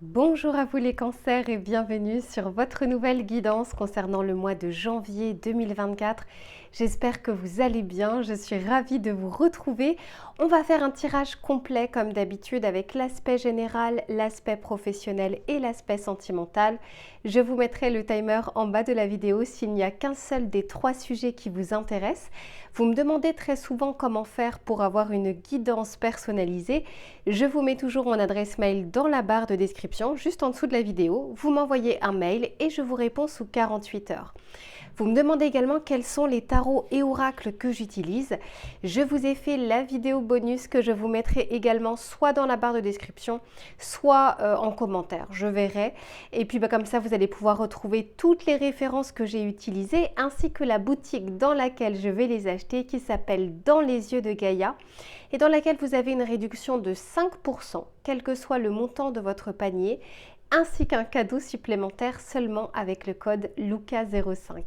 Bonjour à vous les cancers et bienvenue sur votre nouvelle guidance concernant le mois de janvier 2024. J'espère que vous allez bien, je suis ravie de vous retrouver. On va faire un tirage complet comme d'habitude avec l'aspect général, l'aspect professionnel et l'aspect sentimental. Je vous mettrai le timer en bas de la vidéo s'il n'y a qu'un seul des trois sujets qui vous intéressent. Vous me demandez très souvent comment faire pour avoir une guidance personnalisée. Je vous mets toujours mon adresse mail dans la barre de description, juste en dessous de la vidéo. Vous m'envoyez un mail et je vous réponds sous 48 heures. Vous me demandez également quels sont les tarots et oracles que j'utilise. Je vous ai fait la vidéo bonus que je vous mettrai également soit dans la barre de description, soit en commentaire. Je verrai. Et puis comme ça, vous allez pouvoir retrouver toutes les références que j'ai utilisées ainsi que la boutique dans laquelle je vais les acheter qui s'appelle Dans les yeux de Gaïa et dans laquelle vous avez une réduction de 5%, quel que soit le montant de votre panier, ainsi qu'un cadeau supplémentaire seulement avec le code LUCA05.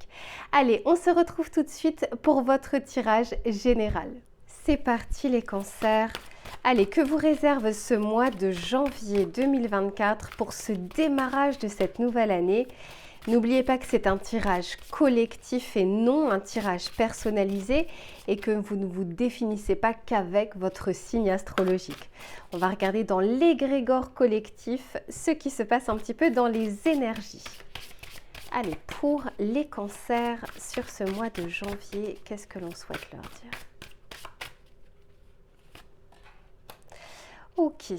Allez, on se retrouve tout de suite pour votre tirage général. C'est parti les cancers. Allez, que vous réserve ce mois de janvier 2024 pour ce démarrage de cette nouvelle année? N'oubliez pas que c'est un tirage collectif et non un tirage personnalisé et que vous ne vous définissez pas qu'avec votre signe astrologique. On va regarder dans l'égrégore collectif ce qui se passe un petit peu dans les énergies. Allez, pour les cancers sur ce mois de janvier, qu'est-ce que l'on souhaite leur dire? Ok.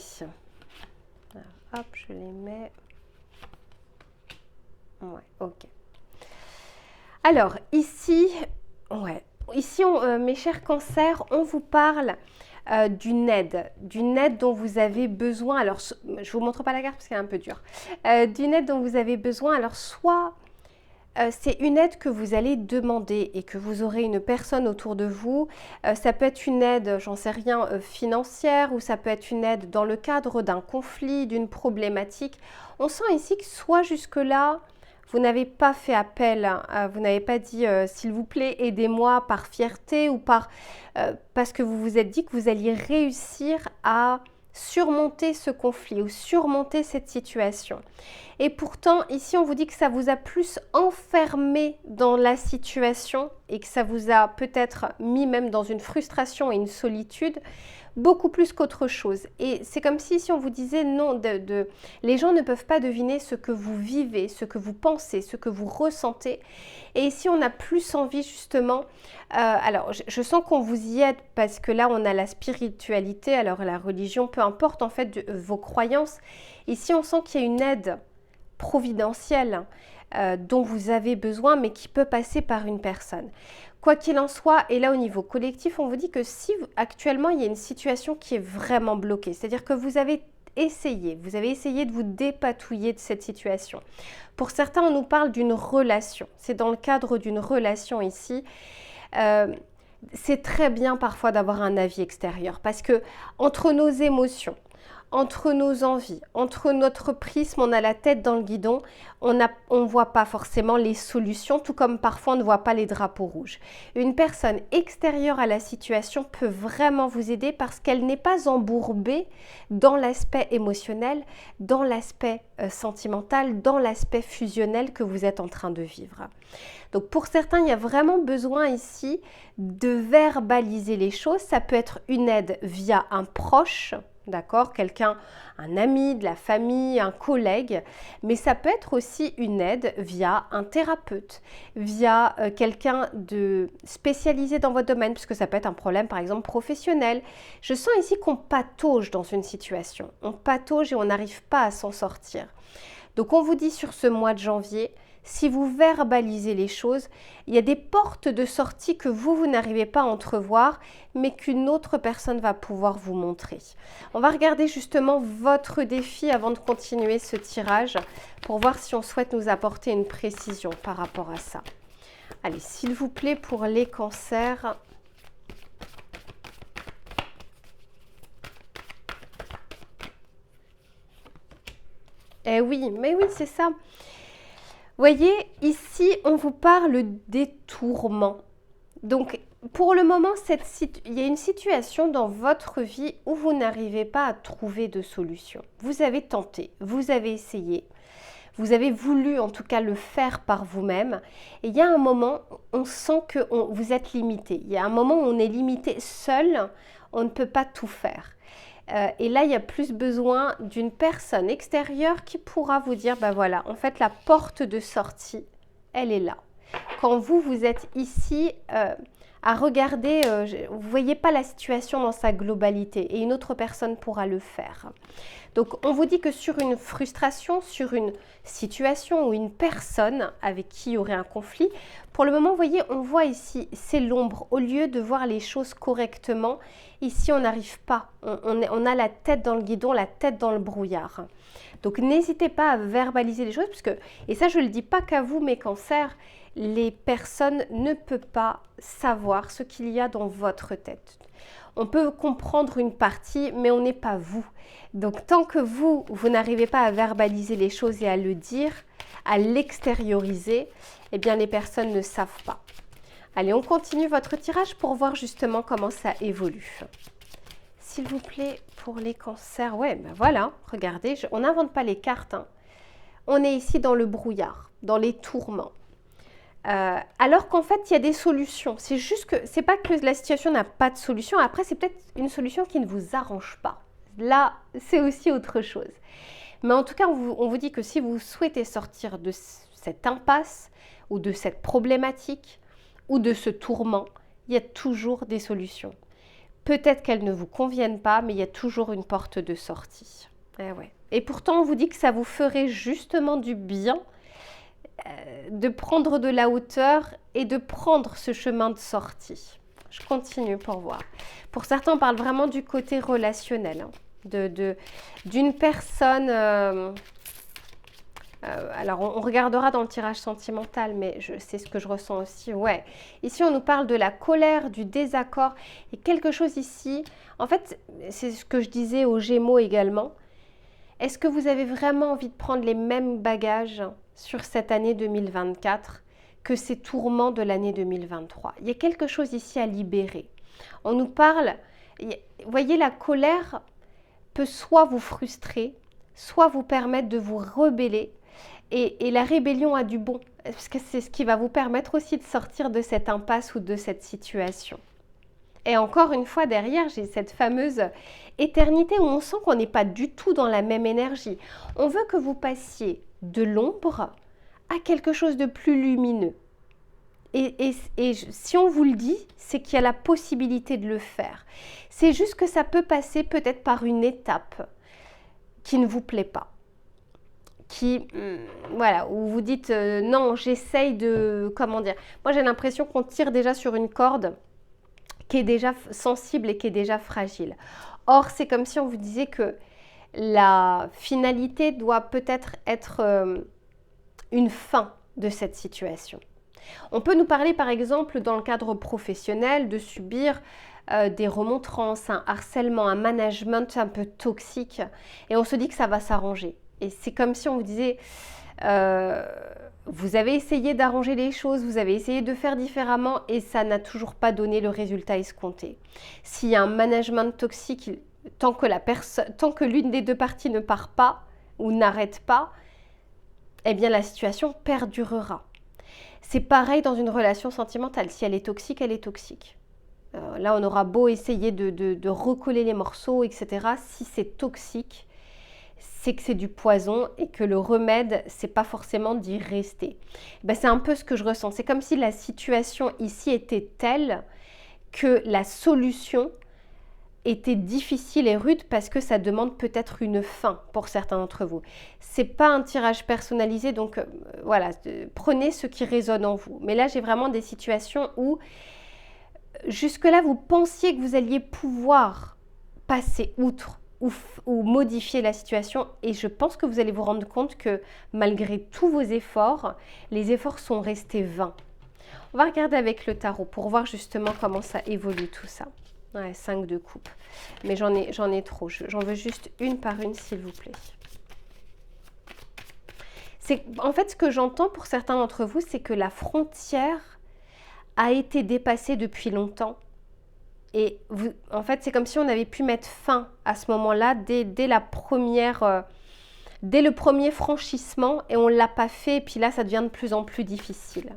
Alors, hop, je les mets. Ouais, ok. Alors, ici, mes chers cancers, on vous parle d'une aide dont vous avez besoin. Alors, je ne vous montre pas la carte parce qu'elle est un peu dure. D'une aide dont vous avez besoin. Alors, soit c'est une aide que vous allez demander et que vous aurez une personne autour de vous. Ça peut être une aide, j'en sais rien, financière, ou ça peut être une aide dans le cadre d'un conflit, d'une problématique. On sent ici que soit jusque-là, vous n'avez pas fait appel, vous n'avez pas dit s'il vous plaît aidez-moi par fierté ou parce que vous vous êtes dit que vous alliez réussir à surmonter ce conflit ou surmonter cette situation. Et pourtant, ici, on vous dit que ça vous a plus enfermé dans la situation et que ça vous a peut-être mis même dans une frustration et une solitude, beaucoup plus qu'autre chose. Et c'est comme si on vous disait non, les gens ne peuvent pas deviner ce que vous vivez, ce que vous pensez, ce que vous ressentez. Et ici, on a plus envie justement, alors je sens qu'on vous y aide parce que là, on a la spiritualité, alors la religion, peu importe en fait vos croyances. Ici, on sent qu'il y a une aide providentielle dont vous avez besoin, mais qui peut passer par une personne. Quoi qu'il en soit, et là au niveau collectif, on vous dit que si actuellement il y a une situation qui est vraiment bloquée, c'est-à-dire que vous avez essayé de vous dépatouiller de cette situation. Pour certains, on nous parle d'une relation. C'est dans le cadre d'une relation ici. C'est très bien parfois d'avoir un avis extérieur parce que entre nos émotions, entre nos envies, entre notre prisme, on a la tête dans le guidon, on ne voit pas forcément les solutions, tout comme parfois on ne voit pas les drapeaux rouges. Une personne extérieure à la situation peut vraiment vous aider parce qu'elle n'est pas embourbée dans l'aspect émotionnel, dans l'aspect sentimental, dans l'aspect fusionnel que vous êtes en train de vivre. Donc pour certains, il y a vraiment besoin ici de verbaliser les choses. Ça peut être une aide via un proche, d'accord, quelqu'un, un ami, de la famille, un collègue, mais ça peut être aussi une aide via un thérapeute, via quelqu'un de spécialisé dans votre domaine, puisque ça peut être un problème par exemple professionnel. Je sens ici qu'on patauge dans une situation, on patauge et on n'arrive pas à s'en sortir. Donc on vous dit sur ce mois de janvier, si vous verbalisez les choses, il y a des portes de sortie que vous n'arrivez pas à entrevoir, mais qu'une autre personne va pouvoir vous montrer. On va regarder justement votre défi avant de continuer ce tirage pour voir si on souhaite nous apporter une précision par rapport à ça. Allez, s'il vous plaît, pour les cancers. Eh oui, mais oui, c'est ça. Voyez, ici, on vous parle des tourments. Donc, pour le moment, il y a une situation dans votre vie où vous n'arrivez pas à trouver de solution. Vous avez tenté, vous avez essayé, vous avez voulu en tout cas le faire par vous-même. Et il y a un moment, on sent que vous êtes limité. Il y a un moment où on est limité seul, on ne peut pas tout faire. Et là, il y a plus besoin d'une personne extérieure qui pourra vous dire, ben voilà, en fait, la porte de sortie, elle est là. Quand vous êtes ici à regarder, vous ne voyez pas la situation dans sa globalité et une autre personne pourra le faire. Donc, on vous dit que sur une frustration, sur une situation ou une personne avec qui il y aurait un conflit, pour le moment, vous voyez, on voit ici, c'est l'ombre. Au lieu de voir les choses correctement, ici, on n'arrive pas. On a la tête dans le guidon, la tête dans le brouillard. Donc, n'hésitez pas à verbaliser les choses, puisque, et ça, je ne le dis pas qu'à vous, mes cancers, les personnes ne peuvent pas savoir ce qu'il y a dans votre tête. On peut comprendre une partie, mais on n'est pas vous. Donc, tant que vous n'arrivez pas à verbaliser les choses et à le dire, à l'extérioriser, eh bien, les personnes ne savent pas. Allez, on continue votre tirage pour voir justement comment ça évolue. S'il vous plaît, pour les cancers, ouais, ben voilà, regardez, on n'invente pas les cartes. Hein. On est ici dans le brouillard, dans les tourments. Alors qu'en fait, il y a des solutions. C'est juste que, c'est pas que la situation n'a pas de solution. Après, c'est peut-être une solution qui ne vous arrange pas. Là, c'est aussi autre chose. Mais en tout cas, on vous dit que si vous souhaitez sortir de cette impasse ou de cette problématique ou de ce tourment, il y a toujours des solutions. Peut-être qu'elles ne vous conviennent pas, mais il y a toujours une porte de sortie. Ouais. Et pourtant, on vous dit que ça vous ferait justement du bien de prendre de la hauteur et de prendre ce chemin de sortie. Je continue pour voir. Pour certains, on parle vraiment du côté relationnel, hein, d'une personne... alors, on regardera dans le tirage sentimental, mais c'est ce que je ressens aussi. Ouais. Ici, on nous parle de la colère, du désaccord. Et quelque chose ici, en fait, c'est ce que je disais aux Gémeaux également. Est-ce que vous avez vraiment envie de prendre les mêmes bagages sur cette année 2024 que ces tourments de l'année 2023? Il y a quelque chose ici à libérer. On nous parle, vous voyez, la colère peut soit vous frustrer, soit vous permettre de vous rebeller. Et la rébellion a du bon, parce que c'est ce qui va vous permettre aussi de sortir de cette impasse ou de cette situation. Et encore une fois, derrière, j'ai cette fameuse éternité où on sent qu'on n'est pas du tout dans la même énergie. On veut que vous passiez de l'ombre à quelque chose de plus lumineux. Et si on vous le dit, c'est qu'il y a la possibilité de le faire. C'est juste que ça peut passer peut-être par une étape qui ne vous plaît pas. Voilà, où vous dites non, j'essaye de, comment dire, moi j'ai l'impression qu'on tire déjà sur une corde qui est déjà sensible et qui est déjà fragile. Or, c'est comme si on vous disait que la finalité doit peut-être être une fin de cette situation. On peut nous parler par exemple dans le cadre professionnel de subir des remontrances, un harcèlement, un management un peu toxique et on se dit que ça va s'arranger. Et c'est comme si on vous disait vous avez essayé d'arranger les choses, vous avez essayé de faire différemment et ça n'a toujours pas donné le résultat escompté. S'il y a un management toxique, tant que l'une des deux parties ne part pas ou n'arrête pas, eh bien la situation perdurera. C'est pareil dans une relation sentimentale. Si elle est toxique, elle est toxique. Là, on aura beau essayer de recoller les morceaux, etc. Si c'est toxique, c'est que c'est du poison et que le remède, c'est pas forcément d'y rester. Ben, c'est un peu ce que je ressens. C'est comme si la situation ici était telle que la solution était difficile et rude parce que ça demande peut-être une fin pour certains d'entre vous. C'est pas un tirage personnalisé, donc voilà, prenez ce qui résonne en vous. Mais là, j'ai vraiment des situations où jusque-là, vous pensiez que vous alliez pouvoir passer outre ou modifier la situation et je pense que vous allez vous rendre compte que malgré tous vos efforts, les efforts sont restés vains. On va regarder avec le tarot pour voir justement comment ça évolue tout ça. Ouais, 5 de coupe. Mais j'en ai trop. J'en veux juste une par une, s'il vous plaît. En fait, ce que j'entends pour certains d'entre vous, c'est que la frontière a été dépassé depuis longtemps. Et vous, en fait, c'est comme si on avait pu mettre fin à ce moment-là dès la première, dès le premier franchissement, et on ne l'a pas fait. Et puis là, ça devient de plus en plus difficile.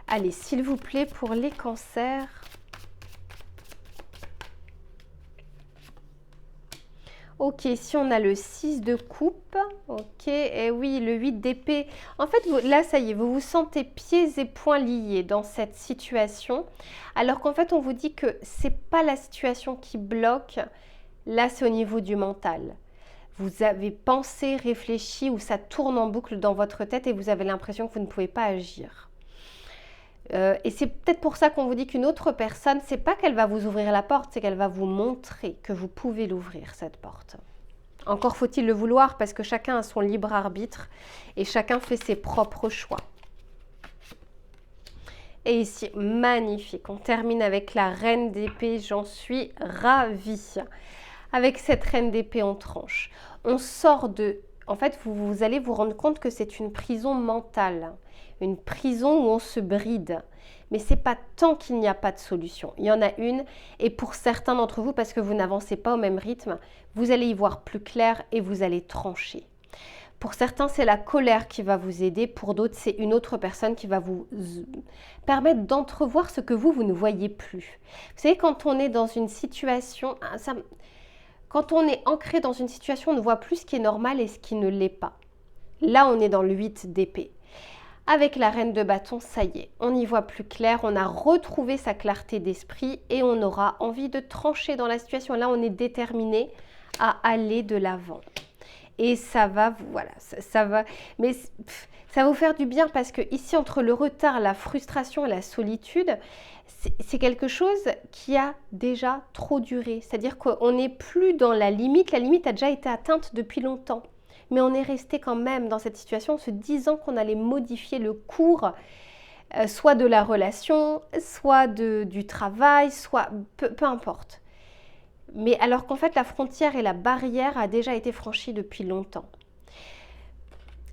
Allez, s'il vous plaît, pour les cancers. Ok, si on a le 6 de coupe, ok, et oui, le 8 d'épée. En fait, là, ça y est, vous vous sentez pieds et poings liés dans cette situation, alors qu'en fait, on vous dit que c'est pas la situation qui bloque, là, c'est au niveau du mental. Vous avez pensé, réfléchi, ou ça tourne en boucle dans votre tête et vous avez l'impression que vous ne pouvez pas agir. Et c'est peut-être pour ça qu'on vous dit qu'une autre personne, c'est pas qu'elle va vous ouvrir la porte, c'est qu'elle va vous montrer que vous pouvez l'ouvrir, cette porte. Encore faut-il le vouloir, parce que chacun a son libre arbitre et chacun fait ses propres choix. Et ici, magnifique, on termine avec la reine d'épée, j'en suis ravie. Avec cette reine d'épée en tranche, on sort de... En fait, vous allez vous rendre compte que c'est une prison mentale. Une prison où on se bride. Mais c'est pas tant qu'il n'y a pas de solution. Il y en a une, et pour certains d'entre vous, parce que vous n'avancez pas au même rythme, vous allez y voir plus clair et vous allez trancher. Pour certains, c'est la colère qui va vous aider. Pour d'autres, c'est une autre personne qui va vous permettre d'entrevoir ce que vous ne voyez plus. Vous savez, quand on est dans une situation... Quand on est ancré dans une situation, on ne voit plus ce qui est normal et ce qui ne l'est pas. Là, on est dans le 8 d'épée. Avec la reine de bâton, ça y est, on y voit plus clair, on a retrouvé sa clarté d'esprit et on aura envie de trancher dans la situation. Là, on est déterminé à aller de l'avant. Et ça va, voilà, ça va, mais ça va vous faire du bien parce que ici, entre le retard, la frustration et la solitude, c'est quelque chose qui a déjà trop duré. C'est-à-dire qu'on n'est plus dans la limite a déjà été atteinte depuis longtemps. Mais on est resté quand même dans cette situation en se disant qu'on allait modifier le cours, soit de la relation, soit du travail, soit peu importe. Mais alors qu'en fait, la frontière et la barrière a déjà été franchie depuis longtemps.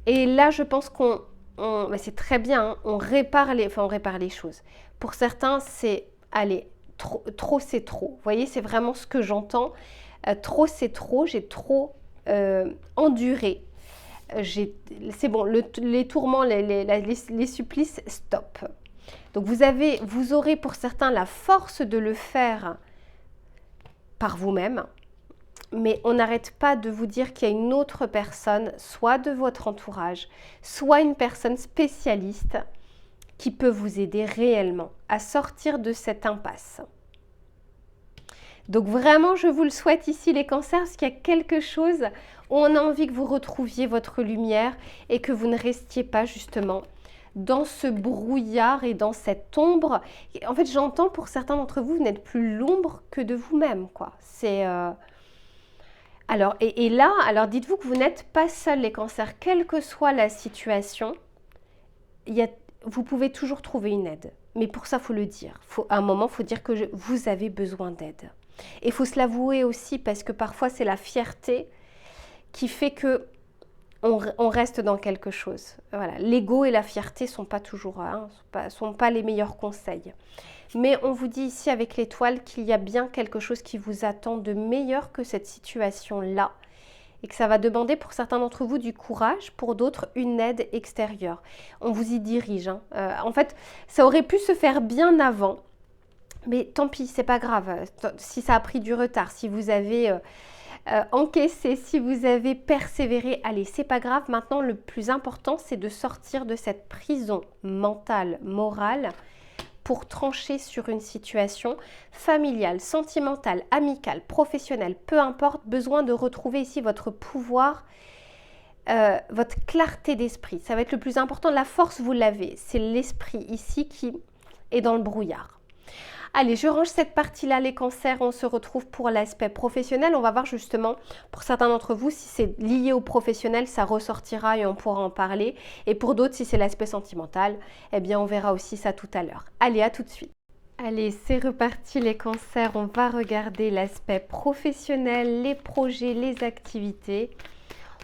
Et là, je pense c'est très bien, hein, on répare les choses. Pour certains, c'est, allez, trop c'est trop. Vous voyez, c'est vraiment ce que j'entends. Trop c'est trop, j'ai trop enduré. C'est bon, les tourments, les supplices, stop. Donc vous aurez pour certains la force de le faire par vous-même, mais on n'arrête pas de vous dire qu'il y a une autre personne, soit de votre entourage, soit une personne spécialiste qui peut vous aider réellement à sortir de cette impasse. Donc vraiment, je vous le souhaite ici les cancers, parce qu'il y a quelque chose où on a envie que vous retrouviez votre lumière et que vous ne restiez pas justement dans ce brouillard et dans cette ombre. En fait, j'entends pour certains d'entre vous, vous n'êtes plus l'ombre que de vous-même, quoi. C'est... Alors, et là, alors dites-vous que vous n'êtes pas seul les cancers, quelle que soit la situation, vous pouvez toujours trouver une aide. Mais pour ça, il faut le dire. À un moment, il faut dire que vous avez besoin d'aide. Et il faut se l'avouer aussi parce que parfois, c'est la fierté qui fait que on reste dans quelque chose. Voilà. L'ego et la fierté ne sont pas toujours, sont pas les meilleurs conseils. Mais on vous dit ici avec l'étoile qu'il y a bien quelque chose qui vous attend de meilleur que cette situation-là. Et que ça va demander pour certains d'entre vous du courage, pour d'autres une aide extérieure. On vous y dirige. Hein. En fait, ça aurait pu se faire bien avant. Mais tant pis, c'est pas grave. Si ça a pris du retard, si vous avez encaissé, si vous avez persévéré, allez, c'est pas grave. Maintenant, le plus important, c'est de sortir de cette prison mentale, morale, pour trancher sur une situation familiale, sentimentale, amicale, professionnelle, peu importe, besoin de retrouver ici votre pouvoir, votre clarté d'esprit. Ça va être le plus important. La force, vous l'avez. C'est l'esprit ici qui est dans le brouillard. Allez, je range cette partie-là, les cancers. On se retrouve pour l'aspect professionnel. On va voir justement, pour certains d'entre vous, si c'est lié au professionnel, ça ressortira et on pourra en parler. Et pour d'autres, si c'est l'aspect sentimental, eh bien, on verra aussi ça tout à l'heure. Allez, à tout de suite. Allez, c'est reparti les cancers. On va regarder l'aspect professionnel, les projets, les activités.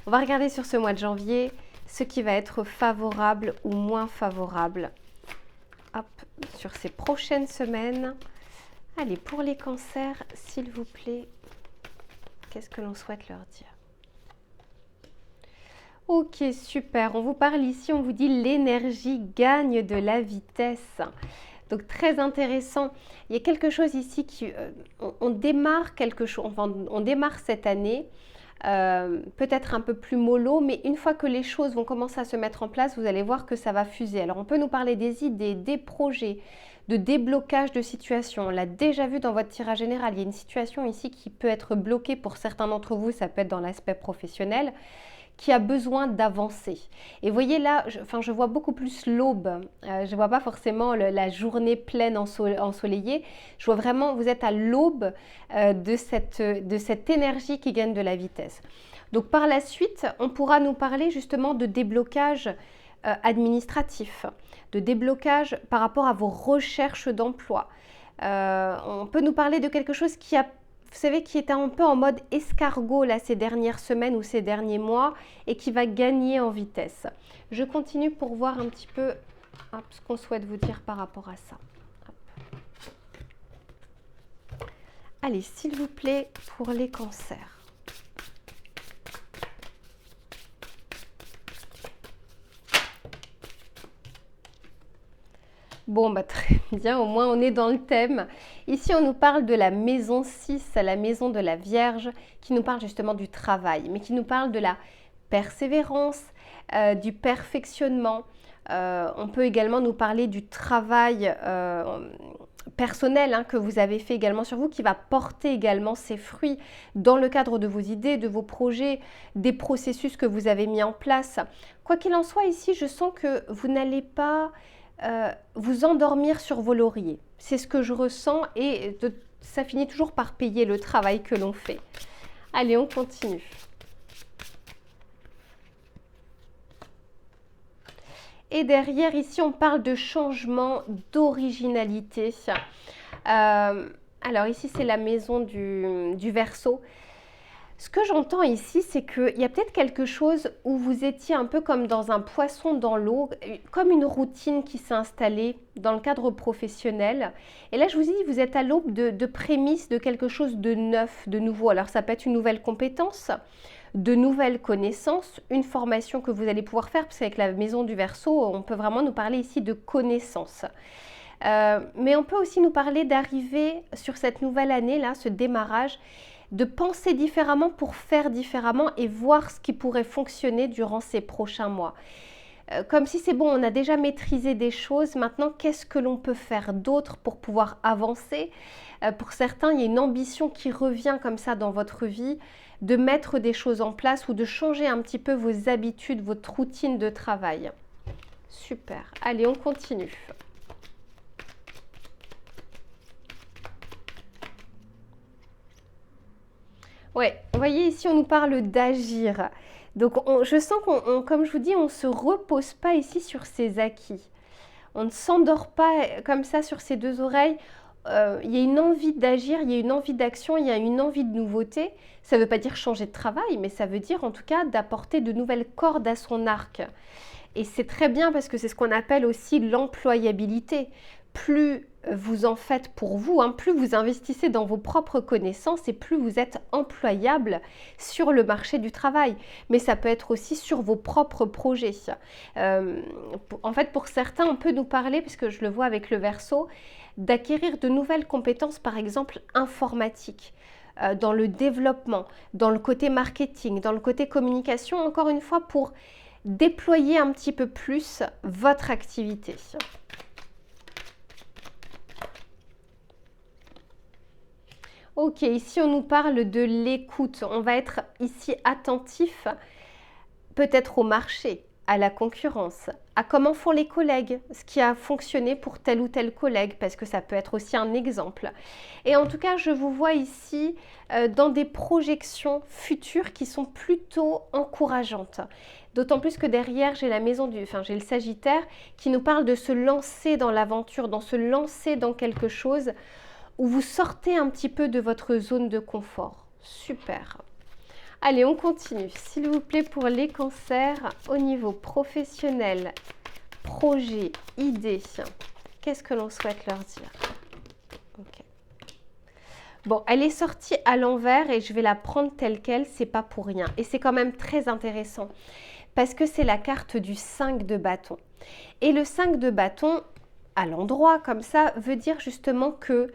On va regarder sur ce mois de janvier ce qui va être favorable ou moins favorable. Hop. sur ces prochaines semaines. Allez, pour les cancers, s'il vous plaît, qu'est-ce que l'on souhaite leur dire? Ok, super. On vous parle ici, on vous dit l'énergie gagne de la vitesse. Donc très intéressant. Il y a quelque chose ici qui, on démarre quelque chose, enfin, on démarre cette année. Peut-être un peu plus mollo, mais une fois que les choses vont commencer à se mettre en place, vous allez voir que ça va fuser. Alors on peut nous parler des idées, des projets, de déblocage de situations. On l'a déjà vu dans votre tirage général. Il y a une situation ici qui peut être bloquée pour certains d'entre vous, ça peut être dans l'aspect professionnel, qui a besoin d'avancer. Et vous voyez là, je vois beaucoup plus l'aube. Je ne vois pas forcément la journée pleine ensoleillée. Je vois vraiment, vous êtes à l'aube de cette énergie qui gagne de la vitesse. Donc par la suite, on pourra nous parler justement de déblocage administratif, de déblocage par rapport à vos recherches d'emploi. On peut nous parler de quelque chose qui a, vous savez, qui est un peu en mode escargot là ces dernières semaines ou ces derniers mois et qui va gagner en vitesse. Je continue pour voir un petit peu ce qu'on souhaite vous dire par rapport à ça. Allez, s'il vous plaît, pour les cancers. Bon, bah très bien, au moins on est dans le thème. Ici, on nous parle de la maison 6, la maison de la Vierge, qui nous parle justement du travail, mais qui nous parle de la persévérance, du perfectionnement. On peut également nous parler du travail personnel que vous avez fait également sur vous, qui va porter également ses fruits dans le cadre de vos idées, de vos projets, des processus que vous avez mis en place. Quoi qu'il en soit, ici, je sens que vous n'allez pas vous endormir sur vos lauriers. C'est ce que je ressens et ça finit toujours par payer le travail que l'on fait. Allez, on continue. Et derrière, ici, on parle de changement, d'originalité. Alors ici, c'est la maison du Verseau. Ce que j'entends ici, c'est qu'il y a peut-être quelque chose où vous étiez un peu comme dans un poisson dans l'eau, comme une routine qui s'est installée dans le cadre professionnel. Et là, je vous dis, vous êtes à l'aube de prémices de quelque chose de neuf, de nouveau. Alors, ça peut être une nouvelle compétence, de nouvelles connaissances, une formation que vous allez pouvoir faire, parce qu'avec la maison du Verseau, on peut vraiment nous parler ici de connaissances. Mais on peut aussi nous parler d'arriver sur cette nouvelle année-là, ce démarrage, de penser différemment pour faire différemment et voir ce qui pourrait fonctionner durant ces prochains mois. Comme si c'est bon, on a déjà maîtrisé des choses, maintenant qu'est-ce que l'on peut faire d'autre pour pouvoir avancer? Pour certains, il y a une ambition qui revient comme ça dans votre vie, de mettre des choses en place ou de changer un petit peu vos habitudes, votre routine de travail. Super, allez, on continue. Ouais, vous voyez ici, on nous parle d'agir. Donc, je sens qu'on, comme je vous dis, on ne se repose pas ici sur ses acquis. On ne s'endort pas comme ça sur ses deux oreilles. Il y a une envie d'agir, il y a une envie d'action, il y a une envie de nouveauté. Ça ne veut pas dire changer de travail, mais ça veut dire en tout cas d'apporter de nouvelles cordes à son arc. Et c'est très bien parce que c'est ce qu'on appelle aussi l'employabilité. Plus vous en faites pour vous, plus vous investissez dans vos propres connaissances et plus vous êtes employable sur le marché du travail. Mais ça peut être aussi sur vos propres projets. En fait, pour certains, on peut nous parler, puisque je le vois avec le Verseau, d'acquérir de nouvelles compétences, par exemple informatiques, dans le développement, dans le côté marketing, dans le côté communication, encore une fois pour déployer un petit peu plus votre activité. Ok, ici on nous parle de l'écoute. On va être ici attentif peut-être au marché, à la concurrence, à comment font les collègues, ce qui a fonctionné pour tel ou tel collègue, parce que ça peut être aussi un exemple. Et en tout cas, je vous vois ici dans des projections futures qui sont plutôt encourageantes. D'autant plus que derrière, j'ai j'ai le Sagittaire qui nous parle de se lancer dans l'aventure, dans se lancer dans quelque chose où vous sortez un petit peu de votre zone de confort. Super. Allez, on continue. S'il vous plaît, pour les cancers, au niveau professionnel, projet, idée, Qu'est-ce que l'on souhaite leur dire? Ok. Bon, elle est sortie à l'envers et je vais la prendre telle qu'elle, c'est pas pour rien. Et c'est quand même très intéressant parce que c'est la carte du 5 de bâton. Et le 5 de bâton, à l'endroit comme ça, veut dire justement que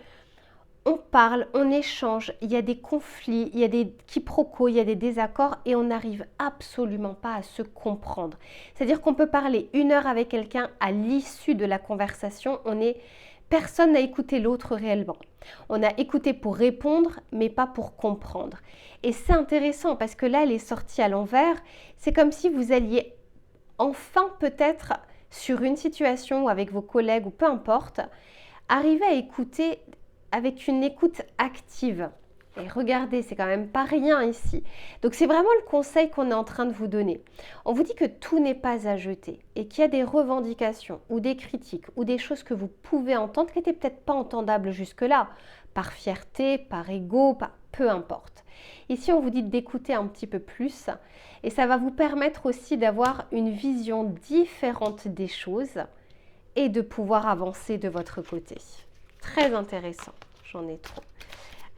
on parle, on échange, il y a des conflits, il y a des quiproquos, il y a des désaccords et on n'arrive absolument pas à se comprendre. C'est-à-dire qu'on peut parler 1 heure avec quelqu'un, à l'issue de la conversation, personne n'a écouté l'autre réellement. On a écouté pour répondre, mais pas pour comprendre. Et c'est intéressant parce que là, elle est sortie à l'envers. C'est comme si vous alliez enfin peut-être sur une situation ou avec vos collègues ou peu importe, arriver à écouter avec une écoute active. Et regardez, c'est quand même pas rien ici. Donc c'est vraiment le conseil qu'on est en train de vous donner. On vous dit que tout n'est pas à jeter et qu'il y a des revendications ou des critiques ou des choses que vous pouvez entendre qui n'étaient peut-être pas entendables jusque-là, par fierté, par ego, peu importe. Ici, on vous dit d'écouter un petit peu plus et ça va vous permettre aussi d'avoir une vision différente des choses et de pouvoir avancer de votre côté. Très intéressant, j'en ai trop.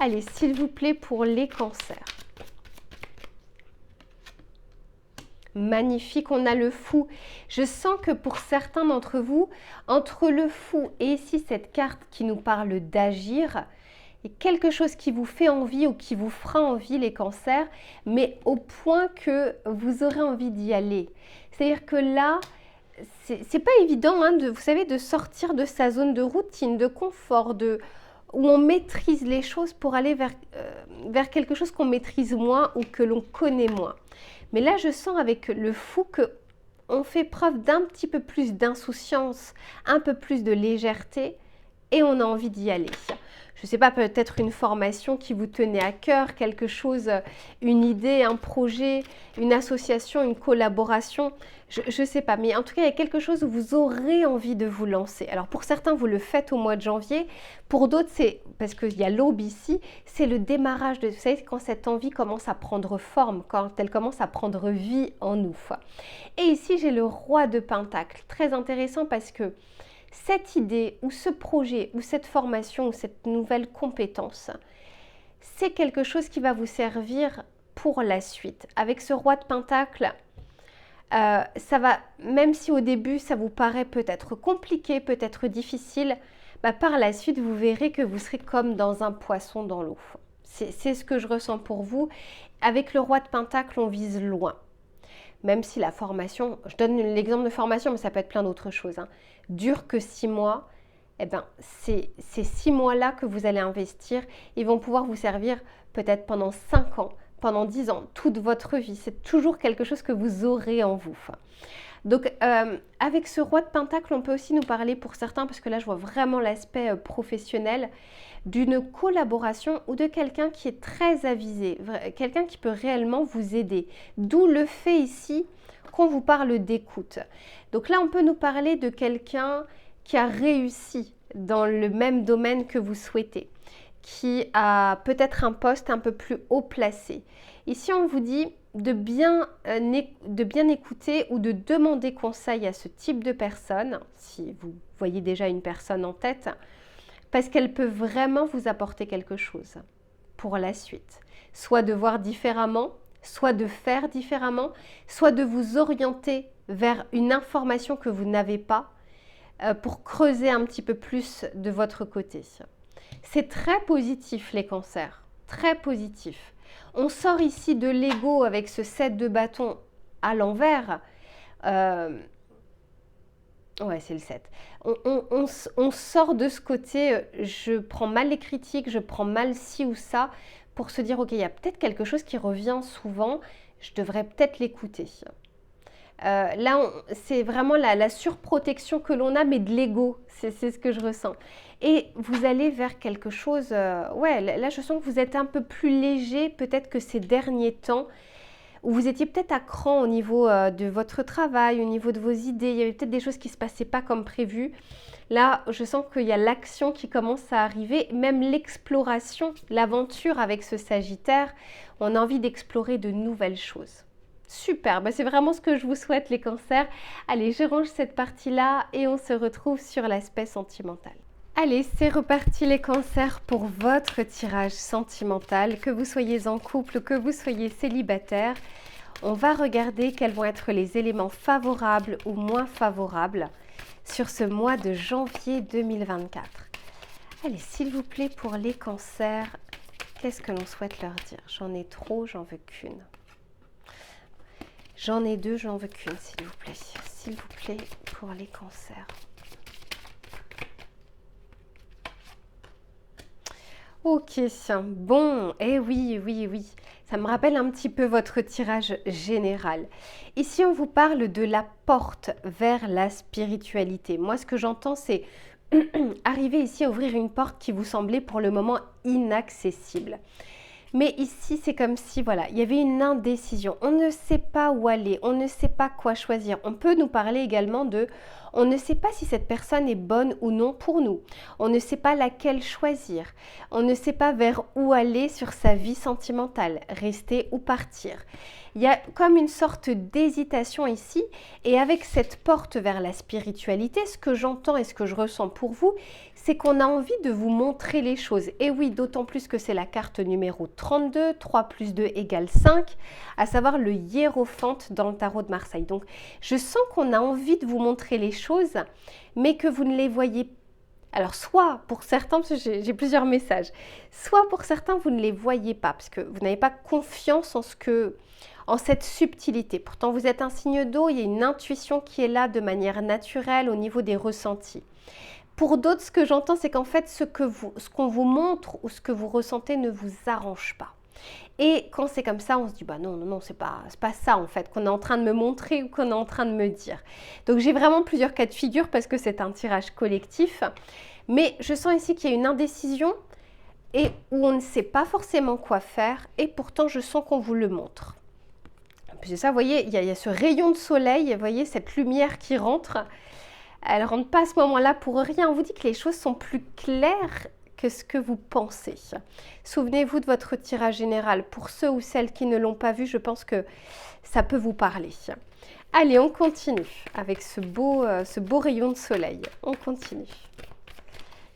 Allez, s'il vous plaît, pour les cancers. Magnifique, on a le fou. Je sens que pour certains d'entre vous, entre le fou et ici cette carte qui nous parle d'agir, il y a quelque chose qui vous fait envie ou qui vous fera envie, les cancers, mais au point que vous aurez envie d'y aller. C'est-à-dire que là, c'est pas évident, hein, vous savez, de sortir de sa zone de routine, de confort, où on maîtrise les choses pour aller vers quelque chose qu'on maîtrise moins ou que l'on connaît moins. Mais là, je sens avec le fou qu'on fait preuve d'un petit peu plus d'insouciance, un peu plus de légèreté et on a envie d'y aller. Je ne sais pas, peut-être une formation qui vous tenait à cœur, quelque chose, une idée, un projet, une association, une collaboration, je ne sais pas. Mais en tout cas, il y a quelque chose où vous aurez envie de vous lancer. Alors pour certains, vous le faites au mois de janvier. Pour d'autres, c'est parce qu'il y a l'aube ici, c'est le démarrage de, vous savez, quand cette envie commence à prendre forme, quand elle commence à prendre vie en nous. Et ici, j'ai le roi de Pentacle. Très intéressant parce que cette idée ou ce projet ou cette formation ou cette nouvelle compétence, c'est quelque chose qui va vous servir pour la suite. Avec ce roi de Pentacle, ça va, même si au début ça vous paraît peut-être compliqué, peut-être difficile, par la suite vous verrez que vous serez comme dans un poisson dans l'eau. C'est ce que je ressens pour vous. Avec le roi de Pentacle, on vise loin. Même si la formation, je donne l'exemple de formation, mais ça peut être plein d'autres choses, hein, dure que 6 mois, eh ben, ces 6 mois-là que vous allez investir, ils vont pouvoir vous servir peut-être pendant 5 ans, pendant 10 ans, toute votre vie. C'est toujours quelque chose que vous aurez en vous. Donc, avec ce roi de Pentacle, on peut aussi nous parler pour certains, parce que là, je vois vraiment l'aspect professionnel, d'une collaboration ou de quelqu'un qui est très avisé, quelqu'un qui peut réellement vous aider. D'où le fait ici qu'on vous parle d'écoute. Donc là, on peut nous parler de quelqu'un qui a réussi dans le même domaine que vous souhaitez, qui a peut-être un poste un peu plus haut placé. Ici, on vous dit de bien écouter ou de demander conseil à ce type de personne, si vous voyez déjà une personne en tête, parce qu'elle peut vraiment vous apporter quelque chose pour la suite. Soit de voir différemment, soit de faire différemment, soit de vous orienter vers une information que vous n'avez pas pour creuser un petit peu plus de votre côté. C'est très positif les cancers, très positif. On sort ici de l'ego avec ce 7 de bâton à l'envers. Ouais, c'est le 7. On sort de ce côté, je prends mal les critiques, je prends mal ci ou ça, pour se dire, ok, il y a peut-être quelque chose qui revient souvent, je devrais peut-être l'écouter. Là, c'est vraiment la surprotection que l'on a, mais de l'ego, c'est ce que je ressens. Et vous allez vers quelque chose, ouais, là je sens que vous êtes un peu plus léger peut-être que ces derniers temps, où vous étiez peut-être à cran au niveau de votre travail, au niveau de vos idées, il y avait peut-être des choses qui ne se passaient pas comme prévu. Là, je sens qu'il y a l'action qui commence à arriver, même l'exploration, l'aventure avec ce Sagittaire, on a envie d'explorer de nouvelles choses. Super, ben, c'est vraiment ce que je vous souhaite les cancers. Allez, je range cette partie-là et on se retrouve sur l'aspect sentimental. Allez, c'est reparti les cancers pour votre tirage sentimental, que vous soyez en couple ou que vous soyez célibataire. On va regarder quels vont être les éléments favorables ou moins favorables sur ce mois de janvier 2024. Allez, s'il vous plaît, pour les cancers, qu'est-ce que l'on souhaite leur dire? J'en ai trop, j'en veux qu'une. J'en ai deux, j'en veux qu'une, s'il vous plaît. S'il vous plaît, pour les cancers. Ok, bon, oui, oui, oui. Ça me rappelle un petit peu votre tirage général. Ici, on vous parle de la porte vers la spiritualité. Moi, ce que j'entends, c'est arriver ici à ouvrir une porte qui vous semblait pour le moment inaccessible. Mais ici, c'est comme si, voilà, il y avait une indécision. On ne sait pas où aller, on ne sait pas quoi choisir. On peut nous parler également de, on ne sait pas si cette personne est bonne ou non pour nous. On ne sait pas laquelle choisir. On ne sait pas vers où aller sur sa vie sentimentale, rester ou partir. Il y a comme une sorte d'hésitation ici, et avec cette porte vers la spiritualité, ce que j'entends et ce que je ressens pour vous, c'est qu'on a envie de vous montrer les choses. Et oui, d'autant plus que c'est la carte numéro 32, 3 plus 2 égale 5, à savoir le hiérophante dans le tarot de Marseille. Donc, je sens qu'on a envie de vous montrer les choses, mais que vous ne les voyez pas. Alors, soit pour certains, parce que j'ai plusieurs messages, soit pour certains, vous ne les voyez pas, parce que vous n'avez pas confiance en cette subtilité. Pourtant, vous êtes un signe d'eau, il y a une intuition qui est là de manière naturelle au niveau des ressentis. Pour d'autres, ce que j'entends, c'est qu'en fait, ce qu'on vous montre ou ce que vous ressentez ne vous arrange pas. Et quand c'est comme ça, on se dit, bah non, c'est pas ça en fait qu'on est en train de me montrer ou qu'on est en train de me dire. Donc j'ai vraiment plusieurs cas de figure parce que c'est un tirage collectif. Mais je sens ici qu'il y a une indécision et où on ne sait pas forcément quoi faire et pourtant je sens qu'on vous le montre. C'est ça, vous voyez, il y a ce rayon de soleil, vous voyez cette lumière qui rentre. Elle ne rentre pas à ce moment-là pour rien. On vous dit que les choses sont plus claires que ce que vous pensez. Souvenez-vous de votre tirage général. Pour ceux ou celles qui ne l'ont pas vu, je pense que ça peut vous parler. Allez, on continue avec ce beau rayon de soleil. On continue.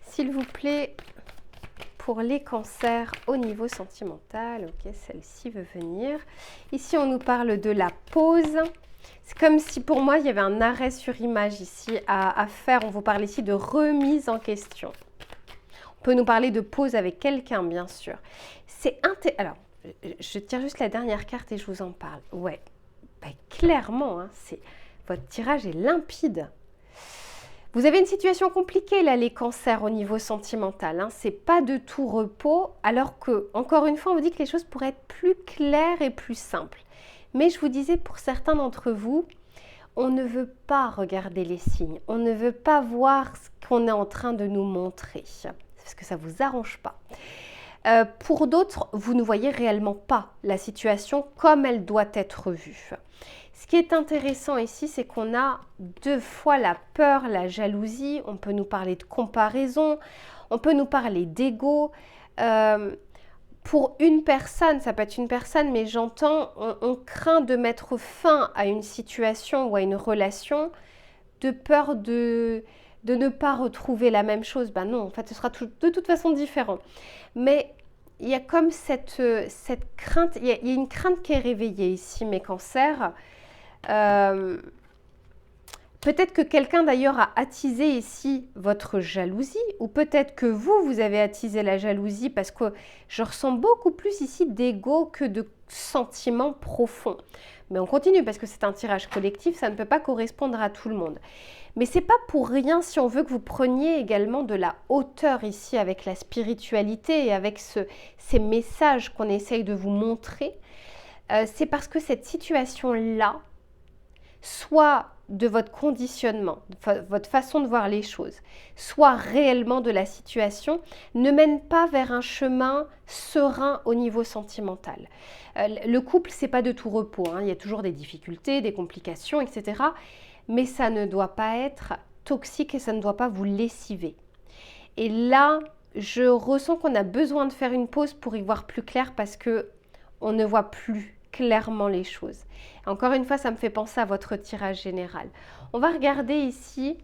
S'il vous plaît, pour les cancers au niveau sentimental, ok, celle-ci veut venir. Ici, on nous parle de la pause. C'est comme si pour moi, il y avait un arrêt sur image ici à faire. On vous parle ici de remise en question. On peut nous parler de pause avec quelqu'un, bien sûr. Alors, je tire juste la dernière carte et je vous en parle. Ouais, ben, clairement, hein, votre tirage est limpide. Vous avez une situation compliquée là, les cancers au niveau sentimental. Hein. C'est pas de tout repos, alors que, encore une fois, on vous dit que les choses pourraient être plus claires et plus simples. Mais je vous disais, pour certains d'entre vous, on ne veut pas regarder les signes. On ne veut pas voir ce qu'on est en train de nous montrer. Parce que ça ne vous arrange pas. Pour d'autres, vous ne voyez réellement pas la situation comme elle doit être vue. Ce qui est intéressant ici, c'est qu'on a deux fois la peur, la jalousie. On peut nous parler de comparaison, on peut nous parler d'ego. Pour une personne, ça peut être une personne, mais j'entends, on craint de mettre fin à une situation ou à une relation de peur de ne pas retrouver la même chose. Ben non, en fait, ce sera de toute façon différent. Mais il y a comme cette crainte, il y a une crainte qui est réveillée ici, mes cancers. Peut-être que quelqu'un d'ailleurs a attisé ici votre jalousie, ou peut-être que vous avez attisé la jalousie parce que je ressens beaucoup plus ici d'ego que de sentiments profonds. Mais on continue parce que c'est un tirage collectif, ça ne peut pas correspondre à tout le monde. Mais c'est pas pour rien si on veut que vous preniez également de la hauteur ici avec la spiritualité et avec ces messages qu'on essaye de vous montrer. C'est parce que cette situation-là, soit de votre conditionnement, votre façon de voir les choses, soit réellement de la situation, ne mène pas vers un chemin serein au niveau sentimental. Le couple, c'est pas de tout repos, hein. Il y a toujours des difficultés, des complications, etc. Mais ça ne doit pas être toxique et ça ne doit pas vous lessiver. Et là, je ressens qu'on a besoin de faire une pause pour y voir plus clair parce que on ne voit plus clairement les choses. Encore une fois, ça me fait penser à votre tirage général. On va regarder ici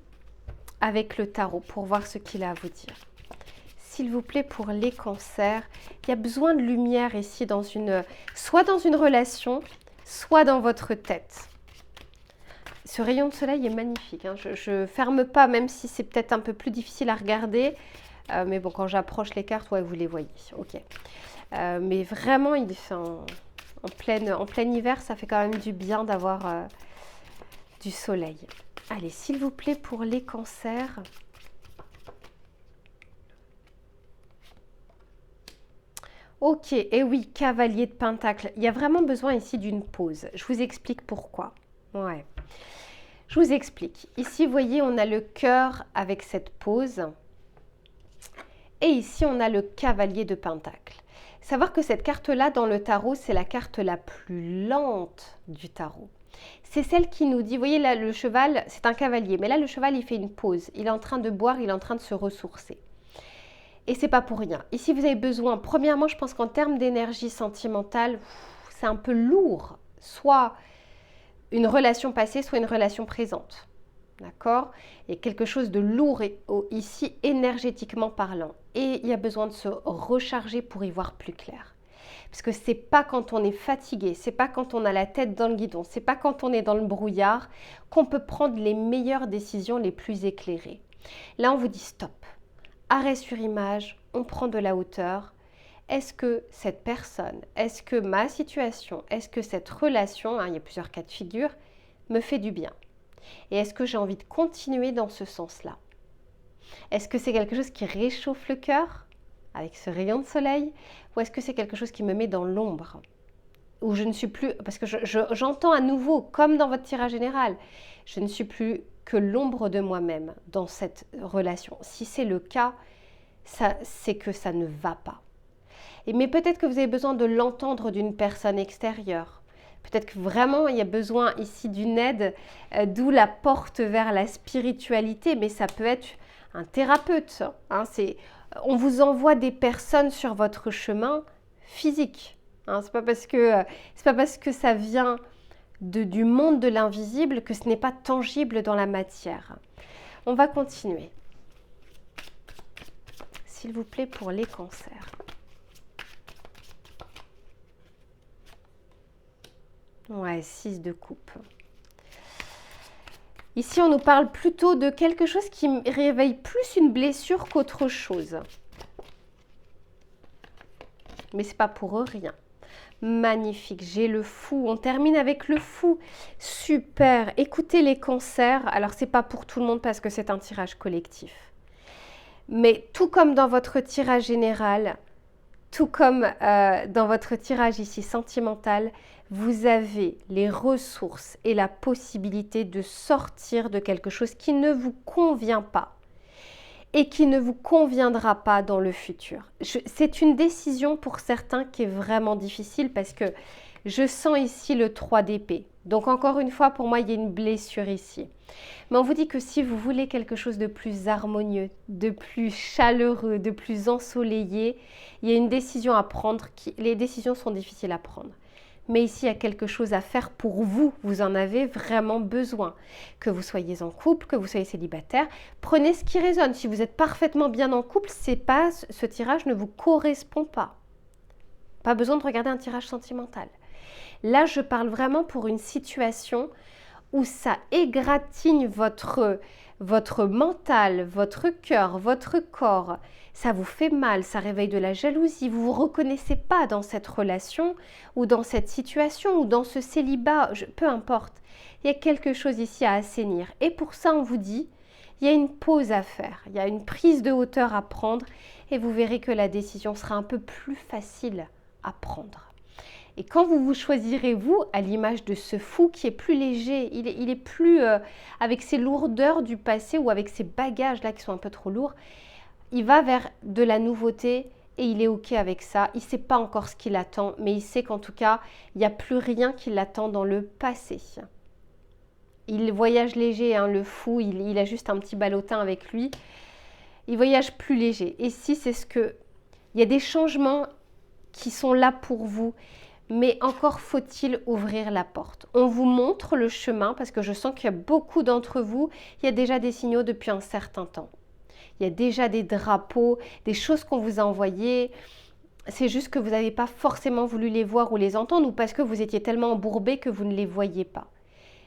avec le tarot pour voir ce qu'il a à vous dire. S'il vous plaît, pour les cancers, il y a besoin de lumière ici, soit dans une relation, soit dans votre tête. Ce rayon de soleil est magnifique. Hein. Je ne ferme pas, même si c'est peut-être un peu plus difficile à regarder. Mais bon, quand j'approche les cartes, ouais, vous les voyez. Ok. Mais vraiment, il est en plein hiver, ça fait quand même du bien d'avoir du soleil. Allez, s'il vous plaît, pour les cancers. Ok, et oui, cavalier de pentacle. Il y a vraiment besoin ici d'une pause. Je vous explique pourquoi. Ouais. Je vous explique. Ici, vous voyez, on a le cœur avec cette pause. Et ici, on a le cavalier de pentacle. Savoir que cette carte-là, dans le tarot, c'est la carte la plus lente du tarot. C'est celle qui nous dit, vous voyez là, le cheval, c'est un cavalier. Mais là, le cheval, il fait une pause. Il est en train de boire, il est en train de se ressourcer. Et c'est pas pour rien. Ici, vous avez besoin, premièrement, je pense qu'en termes d'énergie sentimentale, c'est un peu lourd. Soit une relation passée, soit une relation présente. D'accord? Il y a quelque chose de lourd ici, énergétiquement parlant. Et il y a besoin de se recharger pour y voir plus clair. Parce que c'est pas quand on est fatigué, c'est pas quand on a la tête dans le guidon, c'est pas quand on est dans le brouillard qu'on peut prendre les meilleures décisions les plus éclairées. Là, on vous dit stop. Arrêt sur image, on prend de la hauteur. Est-ce que cette personne, est-ce que ma situation, est-ce que cette relation, hein, il y a plusieurs cas de figure, me fait du bien? Et est-ce que j'ai envie de continuer dans ce sens-là? Est-ce que c'est quelque chose qui réchauffe le cœur avec ce rayon de soleil? Ou est-ce que c'est quelque chose qui me met dans l'ombre? Où je ne suis plus, parce que j'entends à nouveau, comme dans votre tirage général, je ne suis plus que l'ombre de moi-même dans cette relation. Si c'est le cas, c'est que ça ne va pas. Mais peut-être que vous avez besoin de l'entendre d'une personne extérieure. Peut-être que vraiment il y a besoin ici d'une aide, d'où la porte vers la spiritualité, mais ça peut être un thérapeute. Hein, on vous envoie des personnes sur votre chemin physique. Hein, c'est pas parce que ça vient du monde de l'invisible que ce n'est pas tangible dans la matière. On va continuer. S'il vous plaît, pour les cancers. Ouais, 6 de coupe. Ici, on nous parle plutôt de quelque chose qui réveille plus une blessure qu'autre chose. Mais c'est pas pour rien. Magnifique, j'ai le fou. On termine avec le fou. Super. Écoutez les cancers. Alors, c'est pas pour tout le monde parce que c'est un tirage collectif. Mais tout comme dans votre tirage général, tout comme dans votre tirage ici sentimental, vous avez les ressources et la possibilité de sortir de quelque chose qui ne vous convient pas et qui ne vous conviendra pas dans le futur. C'est une décision pour certains qui est vraiment difficile parce que je sens ici le 3 d'épée. Donc encore une fois, pour moi, il y a une blessure ici. Mais on vous dit que si vous voulez quelque chose de plus harmonieux, de plus chaleureux, de plus ensoleillé, il y a une décision à prendre. Les décisions sont difficiles à prendre. Mais ici, il y a quelque chose à faire pour vous. Vous en avez vraiment besoin. Que vous soyez en couple, que vous soyez célibataire, prenez ce qui résonne. Si vous êtes parfaitement bien en couple, ce tirage ne vous correspond pas. Pas besoin de regarder un tirage sentimental. Là, je parle vraiment pour une situation où ça égratigne votre mental, votre cœur, votre corps. Ça vous fait mal, ça réveille de la jalousie. Vous ne vous reconnaissez pas dans cette relation ou dans cette situation ou dans ce célibat, peu importe. Il y a quelque chose ici à assainir. Et pour ça, on vous dit, il y a une pause à faire, il y a une prise de hauteur à prendre et vous verrez que la décision sera un peu plus facile à prendre. Et quand vous vous choisirez, vous, à l'image de ce fou qui est plus léger, il est plus avec ses lourdeurs du passé ou avec ses bagages là qui sont un peu trop lourds, il va vers de la nouveauté et il est OK avec ça. Il ne sait pas encore ce qu'il attend, mais il sait qu'en tout cas, il n'y a plus rien qui l'attend dans le passé. Il voyage léger, hein, le fou, il a juste un petit ballotin avec lui. Il voyage plus léger. Et si c'est il y a des changements qui sont là pour vous. mais encore faut-il ouvrir la porte. On vous montre le chemin parce que je sens qu'il y a beaucoup d'entre vous, il y a déjà des signaux depuis un certain temps. Il y a déjà des drapeaux, des choses qu'on vous a envoyées. C'est juste que vous n'avez pas forcément voulu les voir ou les entendre ou parce que vous étiez tellement embourbé que vous ne les voyez pas.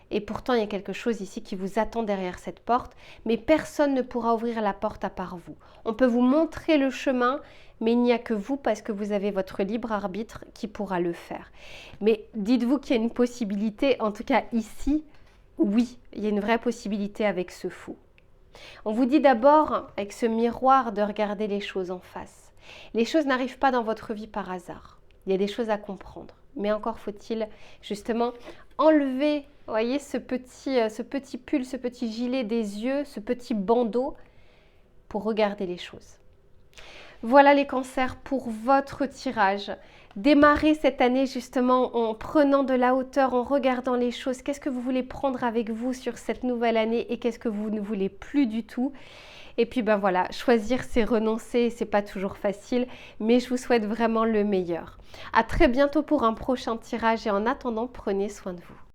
Et pourtant, il y a quelque chose ici qui vous attend derrière cette porte, mais personne ne pourra ouvrir la porte à part vous. On peut vous montrer le chemin, mais il n'y a que vous parce que vous avez votre libre arbitre qui pourra le faire. Mais dites-vous qu'il y a une possibilité, en tout cas ici, oui, il y a une vraie possibilité avec ce fou. On vous dit d'abord, avec ce miroir, de regarder les choses en face. Les choses n'arrivent pas dans votre vie par hasard. Il y a des choses à comprendre. Mais encore faut-il justement enlever, vous voyez, ce petit pull, ce petit gilet des yeux, ce petit bandeau pour regarder les choses. Voilà les cancers pour votre tirage. Démarrez cette année justement en prenant de la hauteur, en regardant les choses. Qu'est-ce que vous voulez prendre avec vous sur cette nouvelle année et qu'est-ce que vous ne voulez plus du tout? Et puis ben voilà, choisir c'est renoncer, c'est pas toujours facile, mais je vous souhaite vraiment le meilleur. À très bientôt pour un prochain tirage et en attendant, prenez soin de vous.